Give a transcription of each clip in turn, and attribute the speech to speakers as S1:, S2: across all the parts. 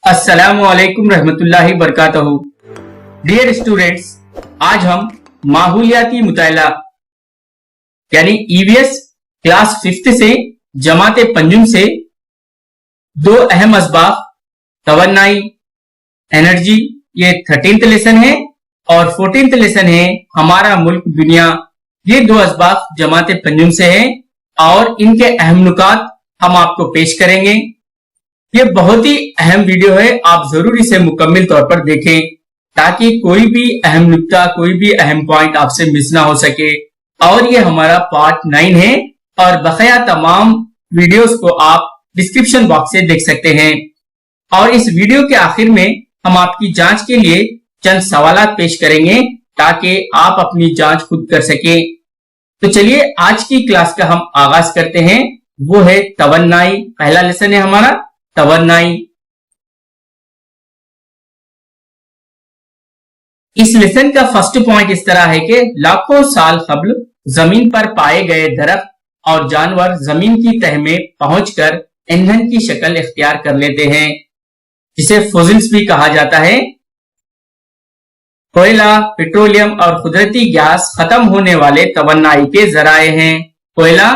S1: अस्सलाम वालेकुम रहमतुल्लाहि बरकातहू। डियर स्टूडेंट्स, आज हम माहौलियाती मुताला यानी ईवीएस क्लास 5th से जमात पंजुम से दो अहम असबाब तवन्नाई एनर्जी, ये 13th लेसन है और 14th लेसन है हमारा मुल्क दुनिया। ये दो असबाब जमात पंजुम से है और इनके अहम नुकात हम आपको पेश करेंगे। ये बहुत ही अहम वीडियो है, आप जरूर इसे मुकम्मल तौर पर देखें ताकि कोई भी अहम नुक्ता, कोई भी अहम पॉइंट आपसे मिस ना हो सके। और ये हमारा पार्ट 9 है और बकाया तमाम वीडियोस को आप डिस्क्रिप्शन बॉक्स से देख सकते हैं। और इस वीडियो के आखिर में हम आपकी जांच के लिए चंद सवालात पेश करेंगे ताकि आप अपनी जांच खुद कर सके। तो चलिए आज की क्लास का हम आगाज करते हैं, वो है तवन्नाई। पहला लेसन है हमारा तवन्नाई। इस लेसन का फर्स्ट पॉइंट इस तरह है कि लाखों साल कबल जमीन पर पाए गए दरख्त और जानवर जमीन की तह में पहुंचकर ईंधन की शक्ल इख्तियार कर लेते हैं, जिसे फॉसिल्स भी कहा जाता है। कोयला, पेट्रोलियम और कुदरती गैस खत्म होने वाले तवन्नाई के जराए हैं। कोयला,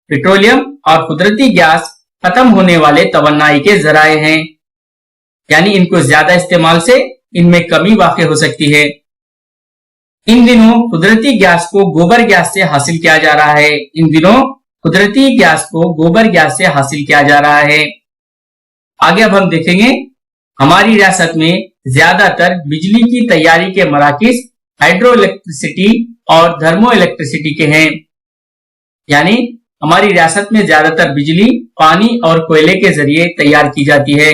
S1: पेट्रोलियम और कुदरती गैस खत्म होने वाले तवन्नाई के जराए हैं, यानी इनको ज्यादा इस्तेमाल से इनमें कमी वाक़ई हो सकती है। इन दिनों कुदरती गैस को गोबर गैस से हासिल किया जा रहा है। इन दिनों कुदरती गैस को गोबर गैस से हासिल किया जा रहा है। आगे अब हम देखेंगे हमारी रियासत में ज्यादातर बिजली की तैयारी के मराकिज हाइड्रो इलेक्ट्रिसिटी और थर्मो इलेक्ट्रिसिटी के हैं, यानी हमारी रियासत में ज्यादातर बिजली पानी और कोयले के जरिए तैयार की जाती है।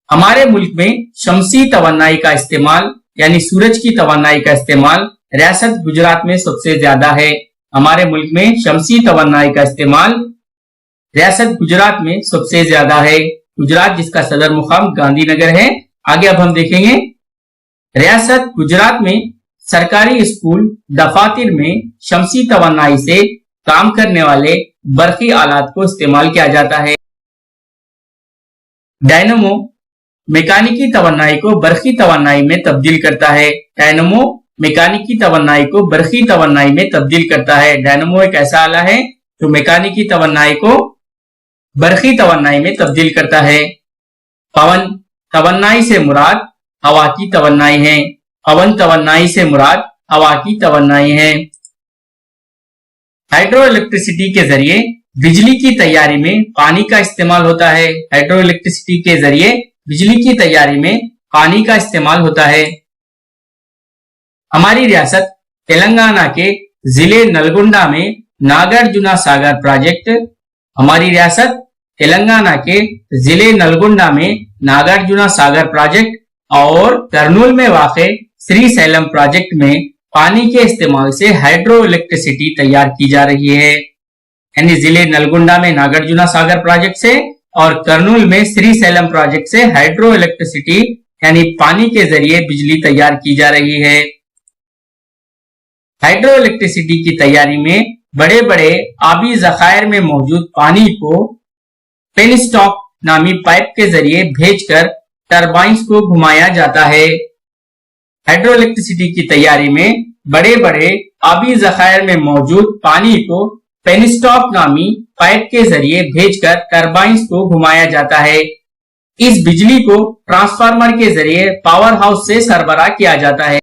S1: हमारे मुल्क में शमसी तवन्नाई का इस्तेमाल यानी सूरज की तवन्नाई का इस्तेमाल रियासत गुजरात में सबसे ज्यादा है। हमारे मुल्क में शमसी तवन्नाई का इस्तेमाल रियासत गुजरात में सबसे ज्यादा है। गुजरात जिसका सदर मुकाम गांधीनगर है। आगे अब हम देखेंगे रियासत गुजरात में सरकारी स्कूल दफातर में शमसी तवन्नाई से काम करने वाले बरकी आलात को इस्तेमाल किया जाता है। डायनमो मैकेनिकी तवन्नाई को बरकी तवन्नाई में तब्दील करता है। डायनमो मैकेनिकी तवन्नाई को बरकी तवन्नाई में तब्दील करता है। डायनमो एक ऐसा आला है जो मैकेनिकी तवन्नाई को बरकी तवन्नाई में तब्दील करता है। पवन तवन्नाई से मुराद हवा की तवन्नाई है। पवन तवन्नाई से मुराद हवा की तवन्नाई है। हाइड्रो इलेक्ट्रिसिटी के जरिए बिजली की तैयारी में पानी का इस्तेमाल होता है। हाइड्रो इलेक्ट्रिसिटी के जरिए बिजली की तैयारी में पानी का इस्तेमाल होता है। हमारी रियासत तेलंगाना के जिले नलगोंडा में नागार्जुना सागर प्रोजेक्ट हमारी रियासत तेलंगाना के जिले नलगोंडा में नागार्जुना सागर प्रोजेक्ट और कर्नूल में वाक़े श्री सैलम प्रोजेक्ट में पानी के इस्तेमाल से हाइड्रो इलेक्ट्रिसिटी तैयार की जा रही है। यानी जिले नलगोंडा में नागार्जुना सागर प्रोजेक्ट से और कर्नूल में श्री सैलम प्रोजेक्ट से हाइड्रो इलेक्ट्रिसिटी यानी पानी के जरिए बिजली तैयार की जा रही है। हाइड्रो इलेक्ट्रिसिटी की तैयारी में बड़े बड़े आबी जखायर में मौजूद पानी को पेनस्टॉक नामी पाइप के जरिए भेजकर टरबाइंस को घुमाया जाता है। हाइड्रो इलेक्ट्रिसिटी की तैयारी में बड़े बड़े आबी जखायर में मौजूद पानी को पेनस्टॉक नामी पाइप के जरिए भेजकर टरबाइंस को घुमाया जाता है। इस बिजली को ट्रांसफार्मर के जरिए पावर हाउस से सरबराह किया जाता है।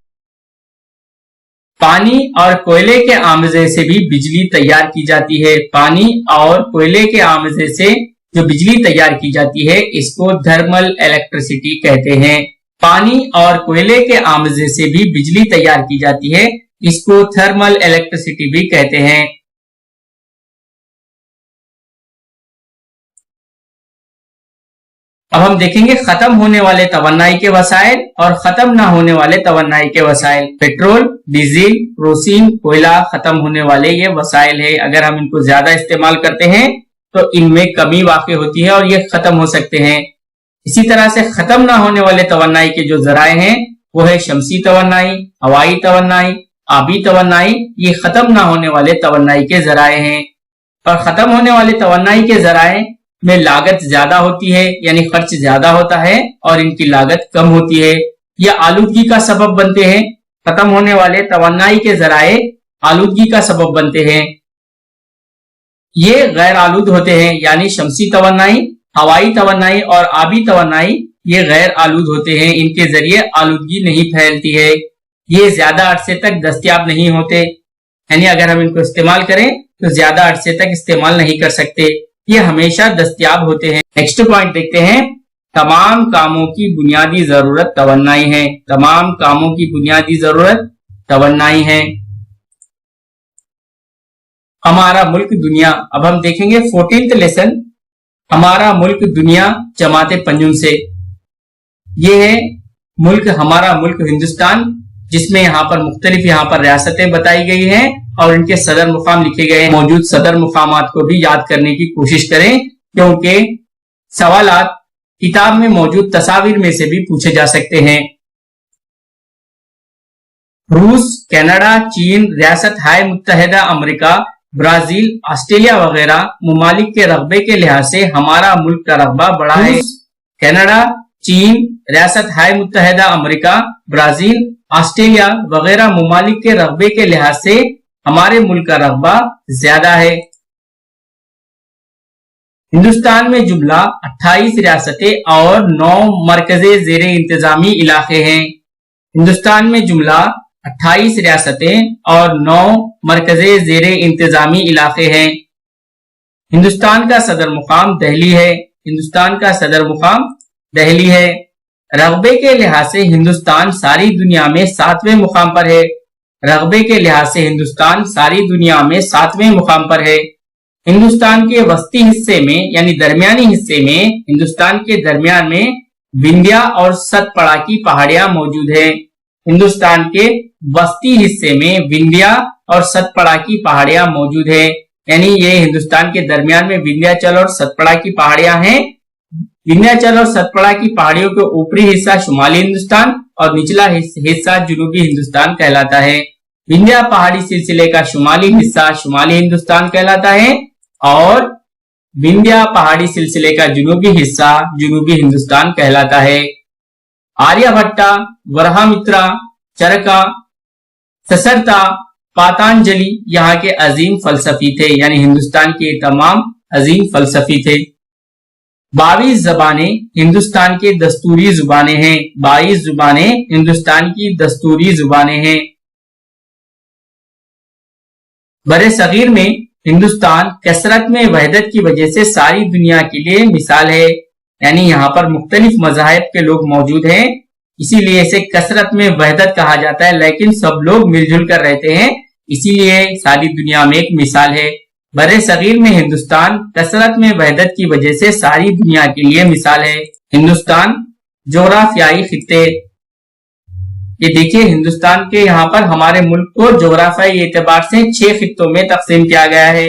S1: पानी और कोयले के आमजे से भी बिजली तैयार की जाती है। पानी और कोयले के आमजे से जो बिजली तैयार की जाती है इसको थर्मल इलेक्ट्रिसिटी कहते हैं। पानी और कोयले के आमजे से भी बिजली तैयार की जाती है, इसको थर्मल इलेक्ट्रिसिटी भी कहते हैं। अब हम देखेंगे खत्म होने वाले तवन्नाई के वसाइल और खत्म ना होने वाले तवन्नाई के वसाइल। पेट्रोल, डीजल, केरोसिन, कोयला खत्म होने वाले ये वसाइल है। अगर हम इनको ज्यादा इस्तेमाल करते हैं तो इनमें कमी वाक़ई होती है और ये खत्म हो सकते हैं। इसी तरह से खत्म ना होने वाले तवन्नाई के जो जराए हैं वो है शमसी तवन्नाई, हवाई तवन्नाई, आबी तवन्नाई। ये खत्म ना होने वाले तवन्नाई के जराए हैं। और खत्म होने वाले तवन्नाई के जराए में लागत ज्यादा होती है, यानी खर्च ज्यादा होता है और इनकी लागत कम होती है। ये आलूदगी का सबब बनते हैं। खत्म होने वाले तवन्नाई के जराए आलूदगी का सबब बनते हैं। ये गैर आलूद होते हैं, यानी शमसी तवन्नाई, हवाई तवन्नाई और आबी तवन्नाई ये गैर आलूद होते हैं। इनके जरिए आलूदगी नहीं फैलती है। ये ज्यादा अरसे तक दस्तयाब नहीं होते, यानी अगर हम इनको इस्तेमाल करें तो ज्यादा अरसे तक इस्तेमाल नहीं कर सकते। ये हमेशा दस्तयाब होते हैं। नेक्स्ट पॉइंट देखते हैं। तमाम कामों की बुनियादी जरूरत तवन्नाई है। तमाम कामों की बुनियादी जरूरत तवन्नाई है। हमारा मुल्क दुनिया। अब हम देखेंगे 14th लेसन, हमारा मुल्क दुनिया जमाते पंजुम से। ये है मुल्क, हमारा मुल्क हिंदुस्तान, जिसमें यहाँ पर मुख्तलिफ यहाँ पर रियासतें बताई गई हैं और इनके सदर मुकाम लिखे गए हैं। मौजूद सदर मुकामात को भी याद करने की कोशिश करें, क्योंकि सवालात किताब में मौजूद तस्वीर में से भी पूछे जा सकते हैं। रूस, कनाडा, चीन, रियासत हाय मुत्तहिदा अमेरिका, ब्राजील, ऑस्ट्रेलिया वगैरह मुमालिक के रकबे के लिहाज से हमारा मुल्क का रकबा बड़ा है। कनाडा, चीन, रियासत हाय मुत्तहिदा अमेरिका, ब्राजील, ऑस्ट्रेलिया वगैरह मुमालिक के रकबे के लिहाज से हमारे मुल्क का रकबा ज्यादा है। हिंदुस्तान में जुमला 28 रियासतें और 9 मरकजे ज़ेरे इंतजामी इलाके हैं। हिंदुस्तान में जुमला 28 रियासतें और 9 मरकजे ज़ेरे इंतजामी इलाके हैं। हिंदुस्तान का सदर मुकाम दिल्ली है। हिंदुस्तान का सदर मुकाम दिल्ली है। रकबे के लिहाज से हिंदुस्तान सारी दुनिया में 7वें मुकाम पर है। रकबे के लिहाज से हिंदुस्तान सारी दुनिया में 7वें मुकाम पर है। हिंदुस्तान के वस्ती हिस्से में, यानी दरमियानी हिस्से में, हिंदुस्तान के दरमियान में विंध्या और सतपड़ा की पहाड़ियां मौजूद है। हिंदुस्तान के वस्ती हिस्से में विंध्या और सतपड़ा की पहाड़ियां मौजूद है, यानी ये हिंदुस्तान के दरमियान में विंध्याचल और सतपड़ा की पहाड़ियां हैं। विंध्याचल और सतपड़ा की पहाड़ियों के ऊपरी हिस्सा शुमाली हिंदुस्तान और निचला हिस्सा जनूबी हिंदुस्तान कहलाता है। विंध्या पहाड़ी सिलसिले का शुमाली हिस्सा शुमाली हिंदुस्तान कहलाता है और विंध्या पहाड़ी सिलसिले का जनूबी हिस्सा जनूबी हिंदुस्तान कहलाता है। आर्यभट्टा, वराहमित्रा, चरका, ससरता, पातंजलि यहाँ के अजीम फलसफी थे, यानी हिंदुस्तान के तमाम अजीम फलसफी थे। 22 ज़बानें हिंदुस्तान के दस्तूरी जुबानें हैं। 22 जुबानें हिंदुस्तान की दस्तूरी जुबानें हैं। बड़े सगीर में हिंदुस्तान कसरत में वहदत की वजह से सारी दुनिया के लिए मिसाल है, यानी यहाँ पर मुख्तलिफ मज़ाहिब के लोग मौजूद हैं, इसीलिए इसे कसरत में वहदत कहा जाता है। लेकिन सब लोग मिलजुल कर रहते हैं, इसीलिए सारी दुनिया में एक मिसाल है। बड़े सगीर में हिंदुस्तान कसरत में वहदत की वजह से सारी दुनिया के लिए मिसाल है। हिंदुस्तान जोग्राफियाई खित्ते। ये देखिए हिंदुस्तान के यहाँ पर हमारे मुल्क को जोग्राफियाई एतबार से 6 खित्तों में तकसीम किया गया है।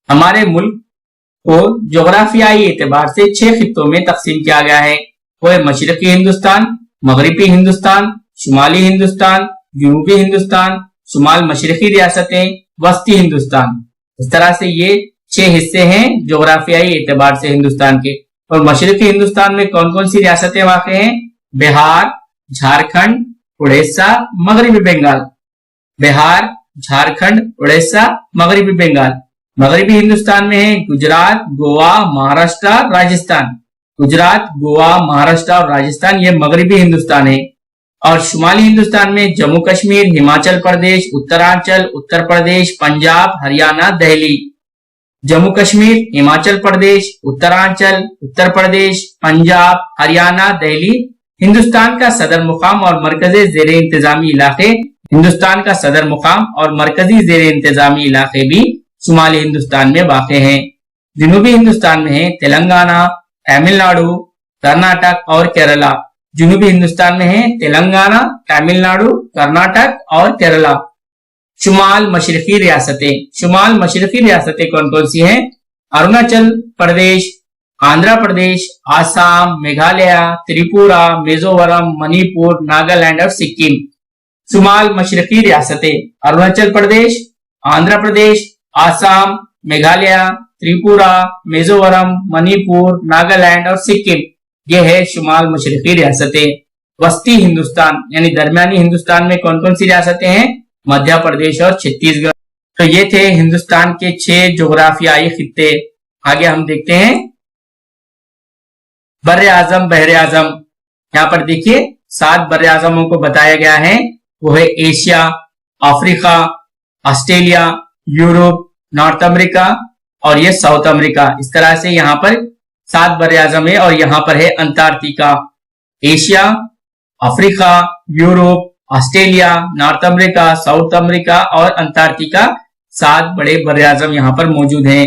S1: हमारे मुल्क को जोग्राफियाई एतबार से 6 खित्तों में तकसीम किया गया है। वो है मशरकी हिंदुस्तान, मगरिबी हिंदुस्तान, शुमाली हिंदुस्तान, जनूबी हिंदुस्तान, शुमाल मशरकी रियासतें, वस्ती हिंदुस्तान। इस तरह से ये 6 हिस्से हैं जोग्राफियाई एतबार से हिंदुस्तान के। और मशरकी हिंदुस्तान में कौन कौन सी रियासतें वाक़ हैं? बिहार, झारखंड, उड़ीसा, मगरिबी बंगाल। बिहार, झारखंड, उड़ीसा, मगरिबी बंगाल। मगरिबी हिंदुस्तान में है गुजरात, गोवा, महाराष्ट्र, राजस्थान। गुजरात, गोवा, महाराष्ट्र और राजस्थान, ये मगरिबी हिंदुस्तान है। और शुमाली हिंदुस्तान में जम्मू कश्मीर, हिमाचल प्रदेश, उत्तरांचल, उत्तर प्रदेश, पंजाब, हरियाणा, दिल्ली। जम्मू कश्मीर, हिमाचल प्रदेश, उत्तरांचल, उत्तर प्रदेश, पंजाब, हरियाणा, दिल्ली हिंदुस्तान का सदर मुकाम और मरकजी ज़ेरे इंतजामी इलाके। हिंदुस्तान का सदर मुकाम और मरकजी ज़ेरे इंतजामी इलाके भी शुमाली हिंदुस्तान में वाक़े हैं। जनूबी हिंदुस्तान में है तेलंगाना, तमिलनाडु, कर्नाटक और केरला। जनूबी हिंदुस्तान में है तेलंगाना, तमिलनाडु, कर्नाटक और केरला। शुमाल मशरकी रियासतें। शुमाल मशरकी रियासतें कौन कौन सी हैं? अरुणाचल प्रदेश, आंध्र प्रदेश, आसाम, मेघालय, त्रिपुरा, मिजोरम, मणिपुर, नागालैंड और सिक्किम। शुमाल मशरकी रियासतें अरुणाचल प्रदेश, आंध्र प्रदेश, आसाम, मेघालय, त्रिपुरा, मिजोरम, मणिपुर, नागालैंड और सिक्किम, ये है शुमाल मशरकी रियासतें। वस्ती हिंदुस्तान यानी दरमियानी हिंदुस्तान में कौन कौन सी रियासतें हैं? मध्य प्रदेश और छत्तीसगढ़। तो ये थे हिंदुस्तान के 6 जोग्राफियाई खित्ते। आगे हम देखते हैं बर्रे आजम, बहरे आजम। यहाँ पर देखिए 7 बर्रे आजमों को बताया गया है। वो है Asia, Africa, Australia, Europe, north America और ये साउथ अमेरिका। इस तरह से यहाँ पर 7 बर्रे आजम है और यहाँ पर है Antarctica. Asia, Africa, Europe, Australia, north America, south America और अंटार्कटिका, 7 बड़े बर्रे आजम यहाँ पर मौजूद हैं।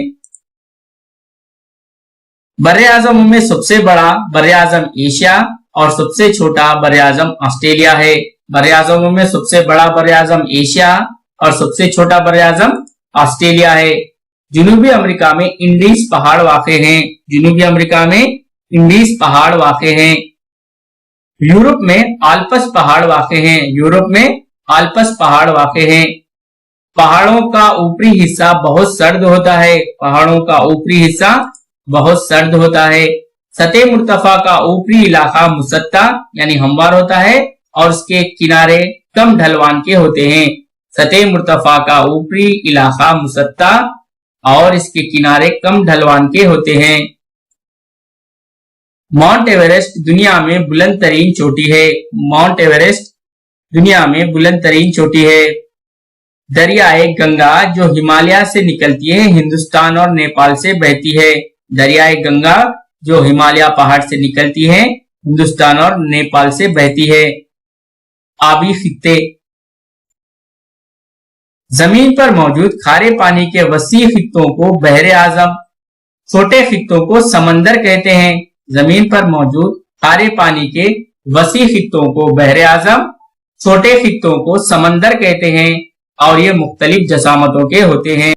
S1: बर्रे आजम में सबसे बड़ा बर्रे आजम एशिया और सबसे छोटा बर्रे आजम ऑस्ट्रेलिया है। बर्रे आजमों में सबसे बड़ा बर्रे आजम एशिया और सबसे छोटा बर्रे आजम ऑस्ट्रेलिया है। जनूबी अमेरिका में इंडीज पहाड़ वाक़े हैं। जनूबी अमेरिका में इंडीज पहाड़ वाक़े हैं। यूरोप में आल्प्स पहाड़ वाक़े हैं। यूरोप में आल्प्स पहाड़ वाक़े हैं। पहाड़ों का ऊपरी हिस्सा बहुत सर्द होता है। पहाड़ों का ऊपरी हिस्सा बहुत सर्द होता है। सतह मुर्तफा का ऊपरी इलाका मुसत्ता यानी हमवार होता है और उसके किनारे कम ढलवान के होते हैं। सतह मुर्तफा का ऊपरी इलाका मुसत्ता और इसके किनारे कम ढलवान के होते हैं। माउंट एवरेस्ट दुनिया में बुलंद तरीन चोटी है। माउंट एवरेस्ट दुनिया में बुलंद तरीन चोटी है। दरियाए गंगा जो हिमालय से निकलती है, हिंदुस्तान और नेपाल से बहती है। दरियाए गंगा जो हिमालय पहाड़ से निकलती है, हिंदुस्तान और नेपाल से बहती है। आबी खित्ते, जमीन पर मौजूद खारे पानी के वसी खित्तों को बहरे आजम, छोटे खित्तों को समंदर कहते हैं। जमीन पर मौजूद खारे पानी के वसी खित्तों को बहरे आजम, छोटे खित्तों को समंदर कहते हैं और ये मुख्तलिफ जसामतों के होते हैं।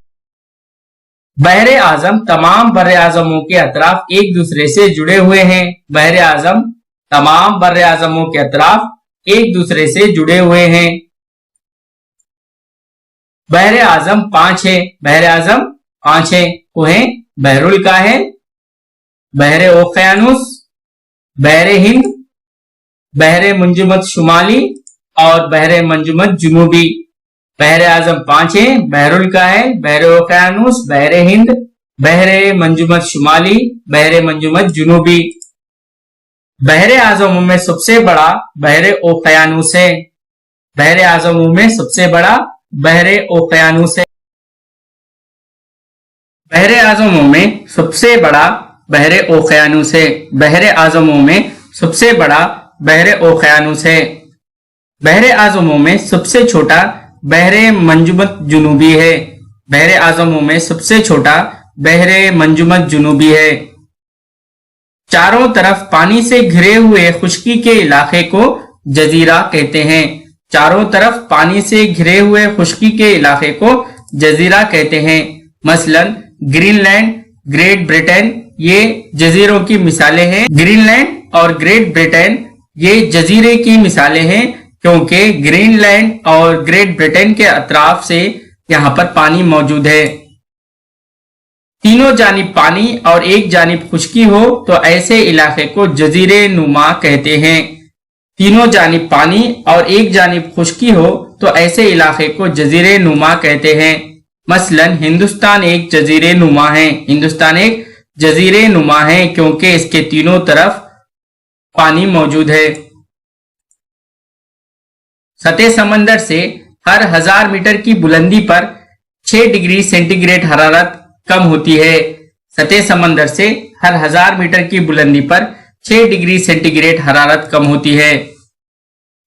S1: बहरे आजम तमाम बर्रे आजमों के अतराफ एक दूसरे से जुड़े हुए हैं। बहरे आजम तमाम बर्रे आजमों के अतराफ एक दूसरे से जुड़े हुए हैं। बहरे आजम 5 है। बहरे आजम 5 है। वो है बहरुल काहिल, बहरे ओकियानुस, बहरे हिंद, बहरे मंजुमत शुमाली और बहरे मंजुमत जुनूबी। बहरे आजम 5 है। बहरुल काहिल, बहरे ओकियानुस, बहरे हिंद, बहरे मंजुमत शुमाली, बहरे मंजुमत जुनूबी। बहरे आजमों में सबसे बड़ा बहरे ओकियानुस है। बहरे आजमों में सबसे बड़ा बहरे ओकियानुस है। बहरे आजमों में सबसे बड़ा बहरे ओकियानुस है। बहरे आजमों में सबसे बड़ा बहरे ओकियानुस है। बहरे आजमों में सबसे छोटा बहरे मंजुमत जुनूबी है। बहरे आजमों में सबसे छोटा बहरे मंजुमत जुनूबी है। चारों तरफ पानी से घिरे हुए खुश्की के इलाके को जजीरा कहते हैं। चारों तरफ पानी से घिरे हुए खुश्की के इलाके को जजीरा कहते हैं। मसलन ग्रीनलैंड, ग्रेट ब्रिटेन ये जजीरों की मिसालें हैं। ग्रीनलैंड और ग्रेट ब्रिटेन ये जजीरे की मिसालें हैं क्योंकि ग्रीनलैंड और ग्रेट ब्रिटेन के अतराफ से यहाँ पर पानी मौजूद है। तीनों जानिब पानी और एक जानिब खुश्की हो तो ऐसे इलाके को जजीरे नुमा कहते हैं। तीनों जानिब पानी और एक जानिब खुश्की हो तो ऐसे इलाके को जजीरे नुमा कहते हैं। मसलन हिंदुस्तान एक जजीरे नुमा है। हिंदुस्तान एक जजीरे नुमा है क्योंकि इसके तीनों तरफ पानी मौजूद है। सतह समंदर से हर 1000 मीटर की बुलंदी पर 6 डिग्री सेंटीग्रेड हरारत कम होती है। सतह समंदर से हर 1000 मीटर की बुलंदी पर 6 डिग्री सेंटीग्रेड हरारत कम होती है।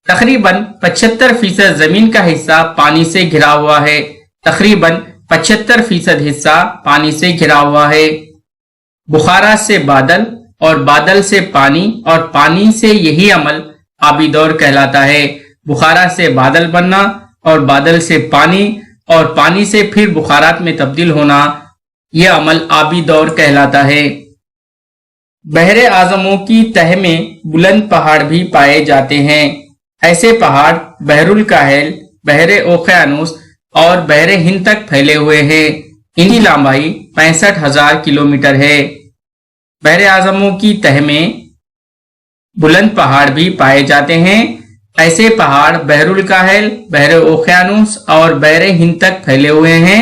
S1: तकरीबन 75% जमीन का हिस्सा पानी से घिरा हुआ है। तकरीबन 75% हिस्सा पानी से घिरा हुआ है। बुखारा से बादल और बादल से पानी और पानी से यही अमल आबी दौर कहलाता है। बुखारा से बादल बनना और बादल से पानी और पानी से फिर बुखारात में तब्दील होना, यह अमल आबी दौर कहलाता है। बहरे आजमों की तह में बुलंद पहाड़ भी पाए जाते हैं। ऐसे पहाड़ बहरुल काहिल, बहरे ओकियानुस और बहरे हिंद तक फैले हुए हैं। इनकी लंबाई 65,000 किलोमीटर है। बहरे आजमों की तह में बुलंद पहाड़ भी पाए जाते हैं। ऐसे पहाड़ बहरुल काहिल, बहरे ओशियानुस और बहरे हिंद तक फैले हुए हैं।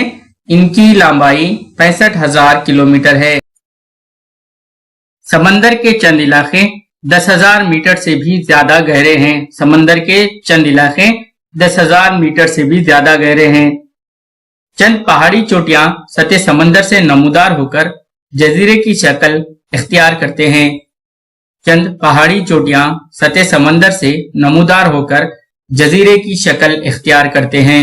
S1: इनकी लंबाई 65,000 किलोमीटर है। समंदर के चंद इलाके 10,000 मीटर से भी ज्यादा गहरे हैं। समंदर के चंद इलाके 10,000 मीटर से भी ज्यादा गहरे हैं। चंद पहाड़ी चोटियां सतह समंदर से नमूदार होकर जजीरे की शक्ल इख्तियार करते हैं। चंद पहाड़ी चोटियां सतह समंदर से नमूदार होकर जजीरे की शक्ल इख्तियार करते हैं।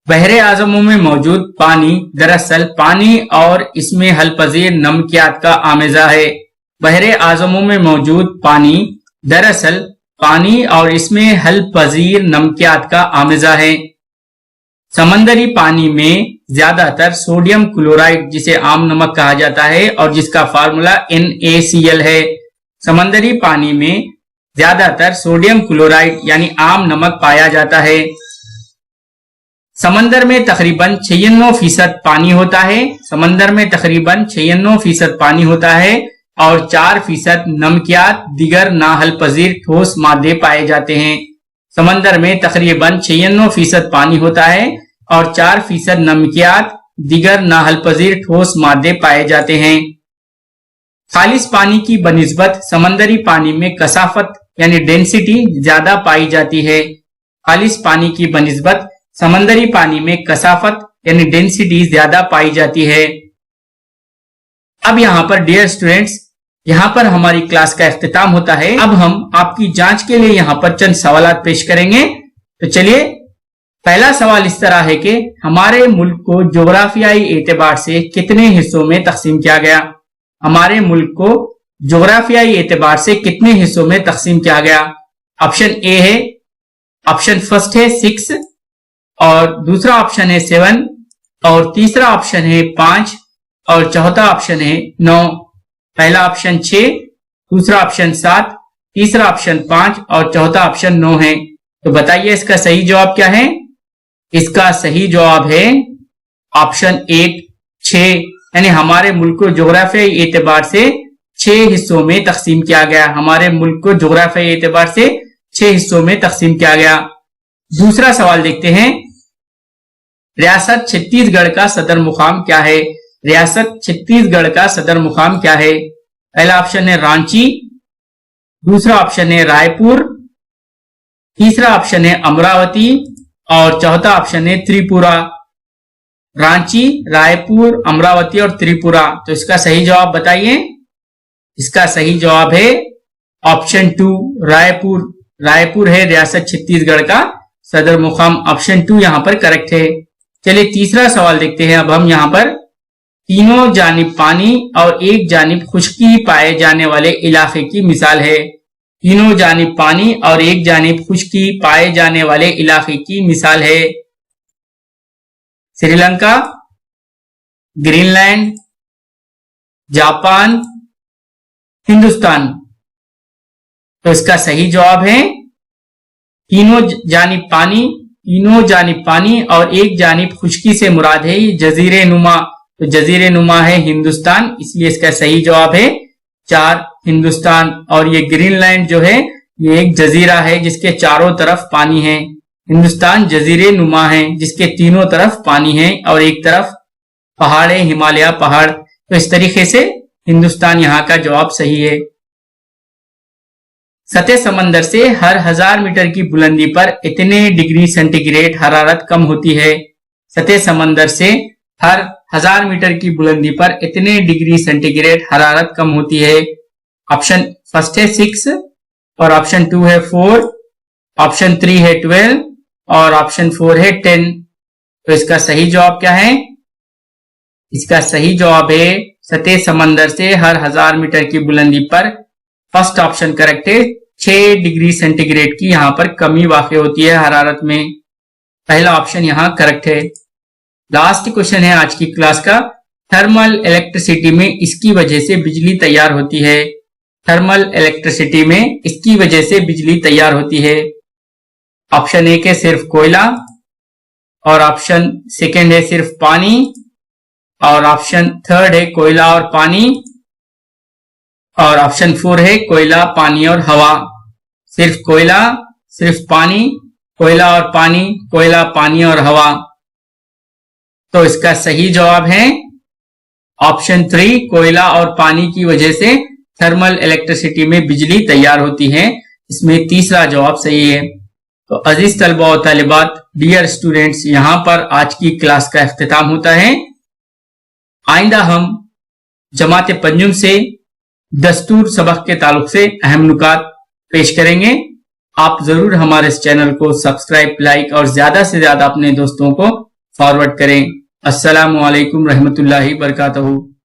S1: बहरे आजमों में मौजूद पानी दरअसल पानी और इसमें हल पजीर नमकियात का आमेजा है। बहरे आजमों में मौजूद पानी दरअसल पानी और इसमें हल पजीर नमकियात का आमेजा है। समंदरी पानी में ज्यादातर सोडियम क्लोराइड, जिसे आम नमक कहा जाता है और जिसका फार्मूला NaCl है। समंदरी पानी में ज्यादातर सोडियम क्लोराइड यानी आम नमक पाया जाता है। समंदर में तकरीबन 96% पानी होता है। समंदर में तकरीबन 96% पानी होता है और 4% नमकियात दिगर नाहल पजीर ठोस मादे पाए जाते हैं। समंदर में तकरीबन 96% पानी होता है और 4% नमकियात दिगर नाहल पजीर ठोस मादे पाए जाते हैं। खालिस पानी की बनिस्बत समंदरी पानी में कसाफत यानी डेंसिटी ज्यादा पाई जाती है। खालिस पानी की बनिस्बत समंदरी पानी में कसाफत यानी डेंसिटी ज्यादा पाई जाती है। अब यहाँ पर डियर स्टूडेंट्स, यहाँ पर हमारी क्लास का इख्तिताम होता है। अब हम आपकी जांच के लिए यहाँ पर चंद सवालात पेश करेंगे। तो चलिए, पहला सवाल इस तरह है कि हमारे मुल्क को जोग्राफियाई एतबार से कितने हिस्सों में तकसीम किया गया। हमारे मुल्क को जोग्राफियाई एतबार से कितने हिस्सों में तकसीम किया गया। ऑप्शन ए है, ऑप्शन फर्स्ट है 6 और दूसरा ऑप्शन है 7 और तीसरा ऑप्शन है 5 और चौथा ऑप्शन है 9। पहला ऑप्शन 6, दूसरा ऑप्शन 7, तीसरा ऑप्शन 5 और चौथा ऑप्शन 9 है। तो बताइए इसका सही जवाब क्या है। इसका सही जवाब है ऑप्शन 1 6, यानी हमारे मुल्क को जोग्राफियाई एतबार से 6 हिस्सों में तकसीम किया गया। हमारे मुल्क को जोग्राफियाई एतबार से 6 हिस्सों में तकसीम किया गया। दूसरा सवाल देखते हैं, रियासत छत्तीसगढ़ का सदर मुकाम क्या है। रियासत छत्तीसगढ़ का सदर मुकाम क्या है। पहला ऑप्शन है रांची, दूसरा ऑप्शन है रायपुर, तीसरा ऑप्शन है अमरावती और चौथा ऑप्शन है त्रिपुरा। रांची, रायपुर, अमरावती और त्रिपुरा। तो इसका सही जवाब बताइए। इसका सही जवाब है ऑप्शन 2 रायपुर। रायपुर है रियासत छत्तीसगढ़ का सदर मुकाम। ऑप्शन 2 यहां पर करेक्ट है। चलिए तीसरा सवाल देखते हैं। अब हम यहां पर तीनों जानिब पानी और एक जानिब खुश्की पाए जाने वाले इलाके की मिसाल है। तीनों जानिब पानी और एक जानिब खुश्की पाए जाने वाले इलाके की मिसाल है। Sri Lanka, Greenland, Japan, Hindustan. तो इसका सही जवाब है तीनों जानिब पानी और एक जानिब खुश्की से मुराद है जजीरे नुमा। तो जजीरे नुमा है हिंदुस्तान, इसलिए इसका सही जवाब है 4 हिंदुस्तान। और ये ग्रीनलैंड जो है ये एक जजीरा है जिसके चारों तरफ पानी है। हिंदुस्तान जजीरे नुमा है जिसके तीनों तरफ पानी है और एक तरफ पहाड़ है, हिमालय पहाड़। तो इस तरीके से हिंदुस्तान यहाँ का जवाब सही है। सतह समंदर से हर 1000 मीटर की बुलंदी पर इतने डिग्री सेंटीग्रेड हरारत कम होती है। सतह समंदर से हर 1000 मीटर की बुलंदी पर इतने डिग्री सेंटीग्रेड हरारत कम होती है। ऑप्शन फर्स्ट है 6 और ऑप्शन 2 है 4, ऑप्शन 3 है 12 और ऑप्शन 4 है 10। तो इसका सही जवाब क्या है। इसका सही जवाब है सतह समंदर से हर 1000 मीटर की बुलंदी पर फर्स्ट ऑप्शन करेक्ट है। 6 डिग्री सेंटीग्रेड की यहाँ पर कमी वाक़ई होती है हरारत में। पहला ऑप्शन यहाँ करेक्ट है। लास्ट क्वेश्चन है आज की क्लास का। थर्मल इलेक्ट्रिसिटी में इसकी वजह से बिजली तैयार होती है। थर्मल इलेक्ट्रिसिटी में इसकी वजह से बिजली तैयार होती है। ऑप्शन 1 है सिर्फ कोयला, और ऑप्शन सेकंड है सिर्फ पानी, और ऑप्शन थर्ड है कोयला और पानी, और ऑप्शन 4 है कोयला, पानी और हवा। सिर्फ कोयला, सिर्फ पानी, कोयला और पानी, कोयला, पानी और हवा। तो इसका सही जवाब है ऑप्शन 3, कोयला और पानी की वजह से थर्मल इलेक्ट्रिसिटी में बिजली तैयार होती है। इसमें तीसरा जवाब सही है। तो अजीज तलबा और तालिबात, डियर स्टूडेंट्स, यहां पर आज की क्लास का इख्तिताम होता है। आइंदा हम जमात पंजुम से दस्तूर सबक के ताल्लुक से अहम नुकात पेश करेंगे। आप जरूर हमारे इस चैनल को सब्सक्राइब, लाइक और ज्यादा से ज्यादा अपने दोस्तों को फॉरवर्ड करें। अस्सलामु अलैकुम रहमतुल्लाहि बरकातहू।